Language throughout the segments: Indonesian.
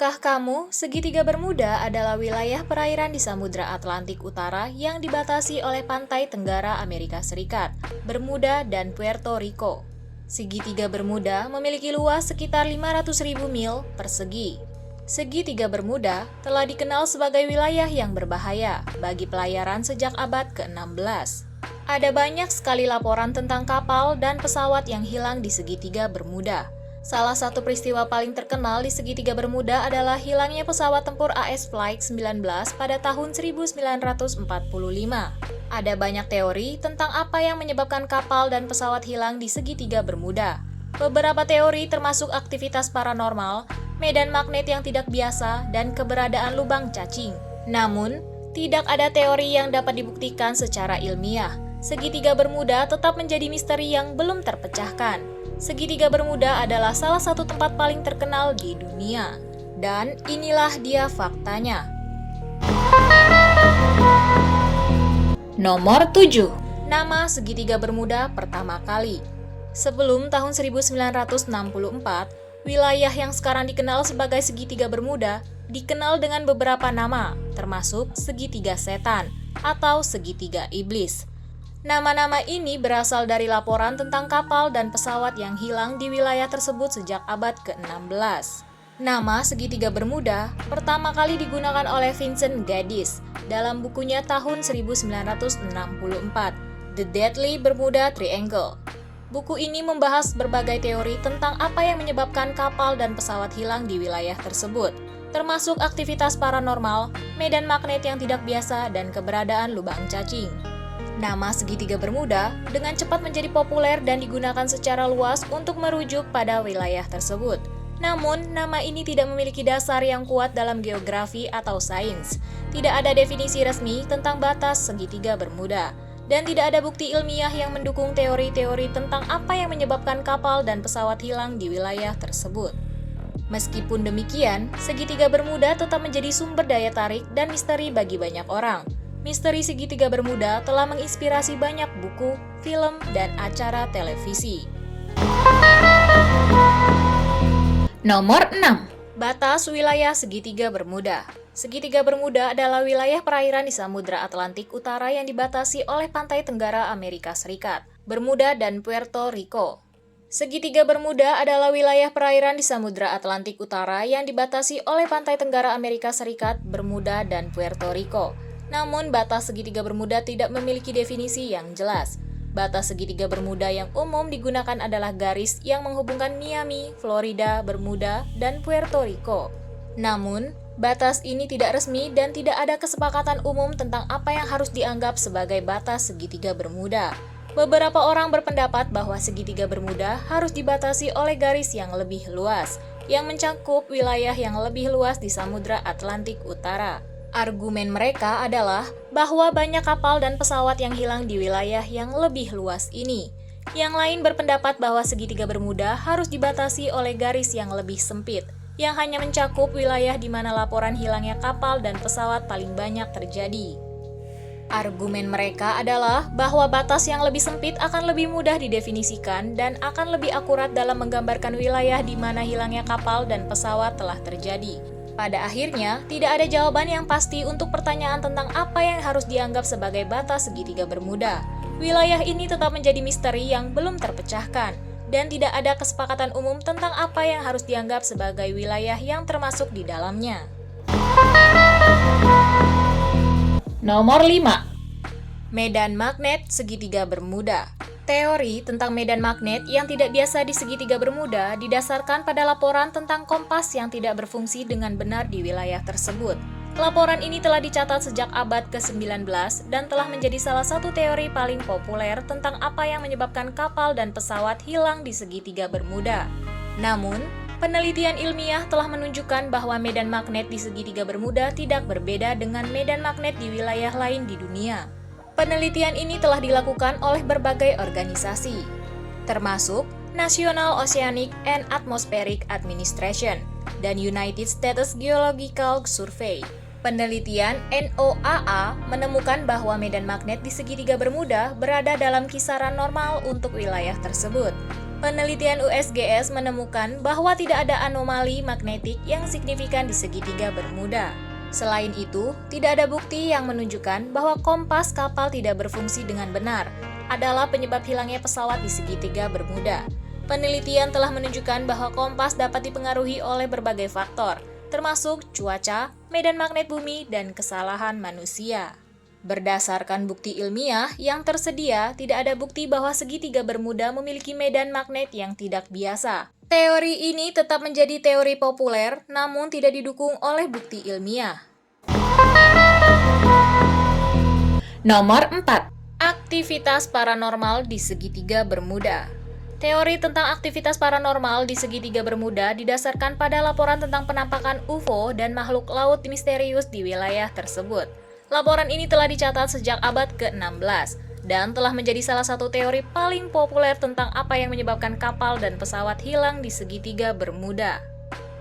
Tahukah kamu, segitiga Bermuda adalah wilayah perairan di Samudra Atlantik Utara yang dibatasi oleh pantai tenggara Amerika Serikat, Bermuda, dan Puerto Rico. Segitiga Bermuda memiliki luas sekitar 500.000 mil persegi. Segitiga Bermuda telah dikenal sebagai wilayah yang berbahaya bagi pelayaran sejak abad ke-16. Ada banyak sekali laporan tentang kapal dan pesawat yang hilang di segitiga Bermuda. Salah satu peristiwa paling terkenal di segitiga Bermuda adalah hilangnya pesawat tempur AS Flight 19 pada tahun 1945. Ada banyak teori tentang apa yang menyebabkan kapal dan pesawat hilang di segitiga Bermuda. Beberapa teori termasuk aktivitas paranormal, medan magnet yang tidak biasa, dan keberadaan lubang cacing. Namun, tidak ada teori yang dapat dibuktikan secara ilmiah. Segitiga Bermuda tetap menjadi misteri yang belum terpecahkan. Segitiga Bermuda adalah salah satu tempat paling terkenal di dunia. Dan inilah dia faktanya. Nomor 7. Nama segitiga Bermuda pertama kali. Sebelum tahun 1964, wilayah yang sekarang dikenal sebagai segitiga Bermuda dikenal dengan beberapa nama, termasuk segitiga setan atau segitiga iblis. Nama-nama ini berasal dari laporan tentang kapal dan pesawat yang hilang di wilayah tersebut sejak abad ke-16. Nama segitiga Bermuda pertama kali digunakan oleh Vincent Gaddis dalam bukunya tahun 1964, The Deadly Bermuda Triangle. Buku ini membahas berbagai teori tentang apa yang menyebabkan kapal dan pesawat hilang di wilayah tersebut, termasuk aktivitas paranormal, medan magnet yang tidak biasa, dan keberadaan lubang cacing. Nama segitiga Bermuda dengan cepat menjadi populer dan digunakan secara luas untuk merujuk pada wilayah tersebut. Namun, nama ini tidak memiliki dasar yang kuat dalam geografi atau sains. Tidak ada definisi resmi tentang batas segitiga Bermuda, dan tidak ada bukti ilmiah yang mendukung teori-teori tentang apa yang menyebabkan kapal dan pesawat hilang di wilayah tersebut. Meskipun demikian, segitiga Bermuda tetap menjadi sumber daya tarik dan misteri bagi banyak orang. Misteri segitiga Bermuda telah menginspirasi banyak buku, film, dan acara televisi. Nomor 6. Batas wilayah segitiga Bermuda. Segitiga Bermuda adalah wilayah perairan di Samudra Atlantik Utara yang dibatasi oleh pantai tenggara Amerika Serikat, Bermuda, dan Puerto Rico. Segitiga Bermuda adalah wilayah perairan di Samudra Atlantik Utara yang dibatasi oleh pantai tenggara Amerika Serikat, Bermuda, dan Puerto Rico. Namun, batas segitiga Bermuda tidak memiliki definisi yang jelas. Batas segitiga Bermuda yang umum digunakan adalah garis yang menghubungkan Miami, Florida, Bermuda, dan Puerto Rico. Namun, batas ini tidak resmi dan tidak ada kesepakatan umum tentang apa yang harus dianggap sebagai batas segitiga Bermuda. Beberapa orang berpendapat bahwa segitiga Bermuda harus dibatasi oleh garis yang lebih luas, yang mencakup wilayah yang lebih luas di Samudra Atlantik Utara. Argumen mereka adalah bahwa banyak kapal dan pesawat yang hilang di wilayah yang lebih luas ini. Yang lain berpendapat bahwa segitiga Bermuda harus dibatasi oleh garis yang lebih sempit, yang hanya mencakup wilayah di mana laporan hilangnya kapal dan pesawat paling banyak terjadi. Argumen mereka adalah bahwa batas yang lebih sempit akan lebih mudah didefinisikan dan akan lebih akurat dalam menggambarkan wilayah di mana hilangnya kapal dan pesawat telah terjadi. Pada akhirnya, tidak ada jawaban yang pasti untuk pertanyaan tentang apa yang harus dianggap sebagai batas segitiga Bermuda. Wilayah ini tetap menjadi misteri yang belum terpecahkan, dan tidak ada kesepakatan umum tentang apa yang harus dianggap sebagai wilayah yang termasuk di dalamnya. Nomor 5. Medan magnet segitiga Bermuda. Teori tentang medan magnet yang tidak biasa di segitiga Bermuda didasarkan pada laporan tentang kompas yang tidak berfungsi dengan benar di wilayah tersebut. Laporan ini telah dicatat sejak abad ke-19 dan telah menjadi salah satu teori paling populer tentang apa yang menyebabkan kapal dan pesawat hilang di segitiga Bermuda. Namun, penelitian ilmiah telah menunjukkan bahwa medan magnet di segitiga Bermuda tidak berbeda dengan medan magnet di wilayah lain di dunia. Penelitian ini telah dilakukan oleh berbagai organisasi, termasuk National Oceanic and Atmospheric Administration dan United States Geological Survey. Penelitian NOAA menemukan bahwa medan magnet di segitiga Bermuda berada dalam kisaran normal untuk wilayah tersebut. Penelitian USGS menemukan bahwa tidak ada anomali magnetik yang signifikan di segitiga Bermuda. Selain itu, tidak ada bukti yang menunjukkan bahwa kompas kapal tidak berfungsi dengan benar adalah penyebab hilangnya pesawat di segitiga Bermuda. Penelitian telah menunjukkan bahwa kompas dapat dipengaruhi oleh berbagai faktor, termasuk cuaca, medan magnet bumi, dan kesalahan manusia. Berdasarkan bukti ilmiah yang tersedia, tidak ada bukti bahwa segitiga Bermuda memiliki medan magnet yang tidak biasa. Teori ini tetap menjadi teori populer, namun tidak didukung oleh bukti ilmiah. Nomor 4. Aktivitas paranormal di segitiga Bermuda. Teori tentang aktivitas paranormal di segitiga Bermuda didasarkan pada laporan tentang penampakan UFO dan makhluk laut misterius di wilayah tersebut. Laporan ini telah dicatat sejak abad ke-16 dan telah menjadi salah satu teori paling populer tentang apa yang menyebabkan kapal dan pesawat hilang di segitiga Bermuda.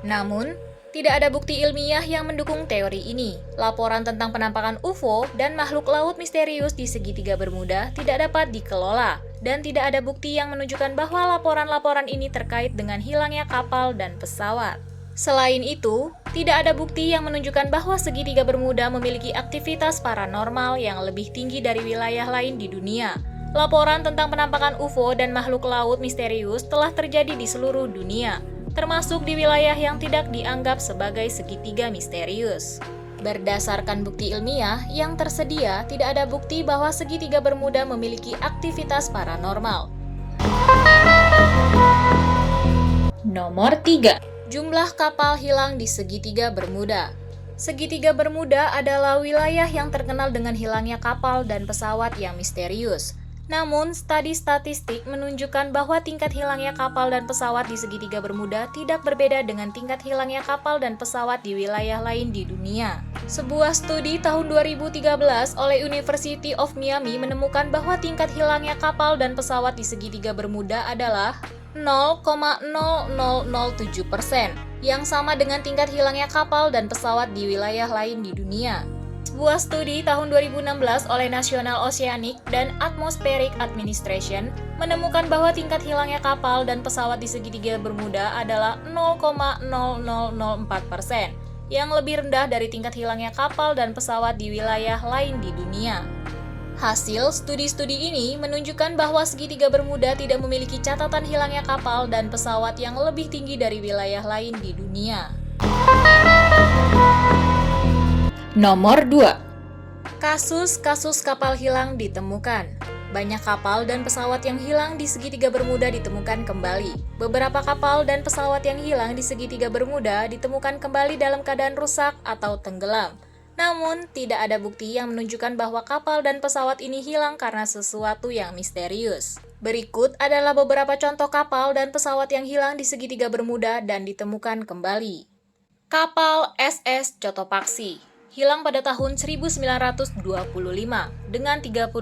Namun, tidak ada bukti ilmiah yang mendukung teori ini. Laporan tentang penampakan UFO dan makhluk laut misterius di segitiga Bermuda tidak dapat dikelola, dan tidak ada bukti yang menunjukkan bahwa laporan-laporan ini terkait dengan hilangnya kapal dan pesawat. Selain itu, tidak ada bukti yang menunjukkan bahwa segitiga Bermuda memiliki aktivitas paranormal yang lebih tinggi dari wilayah lain di dunia. Laporan tentang penampakan UFO dan makhluk laut misterius telah terjadi di seluruh dunia, termasuk di wilayah yang tidak dianggap sebagai segitiga misterius. Berdasarkan bukti ilmiah yang tersedia, tidak ada bukti bahwa segitiga Bermuda memiliki aktivitas paranormal. Nomor 3. Jumlah kapal hilang di segitiga Bermuda. Segitiga Bermuda adalah wilayah yang terkenal dengan hilangnya kapal dan pesawat yang misterius. Namun, studi statistik menunjukkan bahwa tingkat hilangnya kapal dan pesawat di segitiga Bermuda tidak berbeda dengan tingkat hilangnya kapal dan pesawat di wilayah lain di dunia. Sebuah studi tahun 2013 oleh University of Miami menemukan bahwa tingkat hilangnya kapal dan pesawat di segitiga Bermuda adalah 0,0007%, yang sama dengan tingkat hilangnya kapal dan pesawat di wilayah lain di dunia. Sebuah studi tahun 2016 oleh National Oceanic and Atmospheric Administration menemukan bahwa tingkat hilangnya kapal dan pesawat di segitiga Bermuda adalah 0,0004%, yang lebih rendah dari tingkat hilangnya kapal dan pesawat di wilayah lain di dunia. Hasil studi-studi ini menunjukkan bahwa segitiga Bermuda tidak memiliki catatan hilangnya kapal dan pesawat yang lebih tinggi dari wilayah lain di dunia. Nomor 2. Kasus-kasus kapal hilang ditemukan. Banyak kapal dan pesawat yang hilang di segitiga Bermuda ditemukan kembali. Beberapa kapal dan pesawat yang hilang di segitiga Bermuda ditemukan kembali dalam keadaan rusak atau tenggelam. Namun, tidak ada bukti yang menunjukkan bahwa kapal dan pesawat ini hilang karena sesuatu yang misterius. Berikut adalah beberapa contoh kapal dan pesawat yang hilang di segitiga Bermuda dan ditemukan kembali. Kapal SS Cotopaxi hilang pada tahun 1925 dengan 38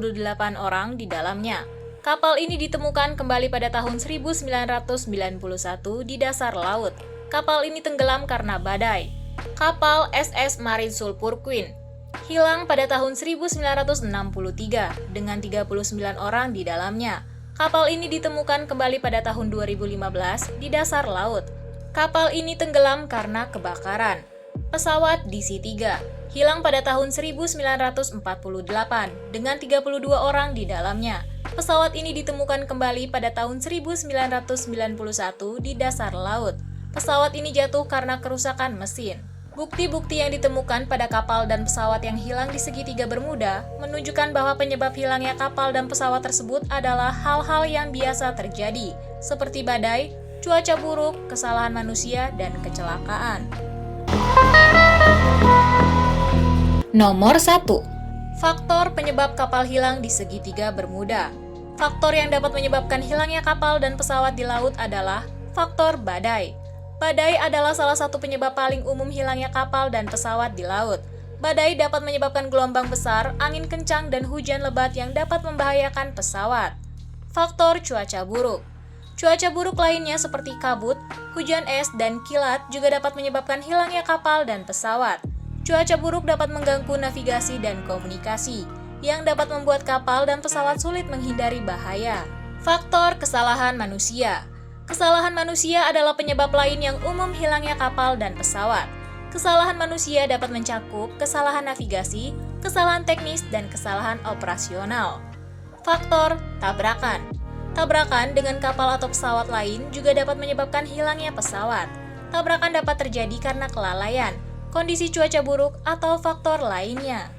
orang di dalamnya. Kapal ini ditemukan kembali pada tahun 1991 di dasar laut. Kapal ini tenggelam karena badai. Kapal SS Marine Sulphur Queen hilang pada tahun 1963 dengan 39 orang di dalamnya. Kapal ini ditemukan kembali pada tahun 2015 di dasar laut. Kapal ini tenggelam karena kebakaran. Pesawat DC-3 hilang pada tahun 1948 dengan 32 orang di dalamnya. Pesawat ini ditemukan kembali pada tahun 1991 di dasar laut. Pesawat ini jatuh karena kerusakan mesin. Bukti-bukti yang ditemukan pada kapal dan pesawat yang hilang di segitiga Bermuda menunjukkan bahwa penyebab hilangnya kapal dan pesawat tersebut adalah hal-hal yang biasa terjadi, seperti badai, cuaca buruk, kesalahan manusia, dan kecelakaan. Nomor 1. Faktor penyebab kapal hilang di segitiga Bermuda. Faktor yang dapat menyebabkan hilangnya kapal dan pesawat di laut adalah faktor badai. Badai adalah salah satu penyebab paling umum hilangnya kapal dan pesawat di laut. Badai dapat menyebabkan gelombang besar, angin kencang, dan hujan lebat yang dapat membahayakan pesawat. Faktor cuaca buruk. Cuaca buruk lainnya seperti kabut, hujan es, dan kilat juga dapat menyebabkan hilangnya kapal dan pesawat. Cuaca buruk dapat mengganggu navigasi dan komunikasi, yang dapat membuat kapal dan pesawat sulit menghindari bahaya. Faktor kesalahan manusia. Kesalahan manusia adalah penyebab lain yang umum hilangnya kapal dan pesawat. Kesalahan manusia dapat mencakup kesalahan navigasi, kesalahan teknis, dan kesalahan operasional. Faktor tabrakan. Tabrakan dengan kapal atau pesawat lain juga dapat menyebabkan hilangnya pesawat. Tabrakan dapat terjadi karena kelalaian, kondisi cuaca buruk, atau faktor lainnya.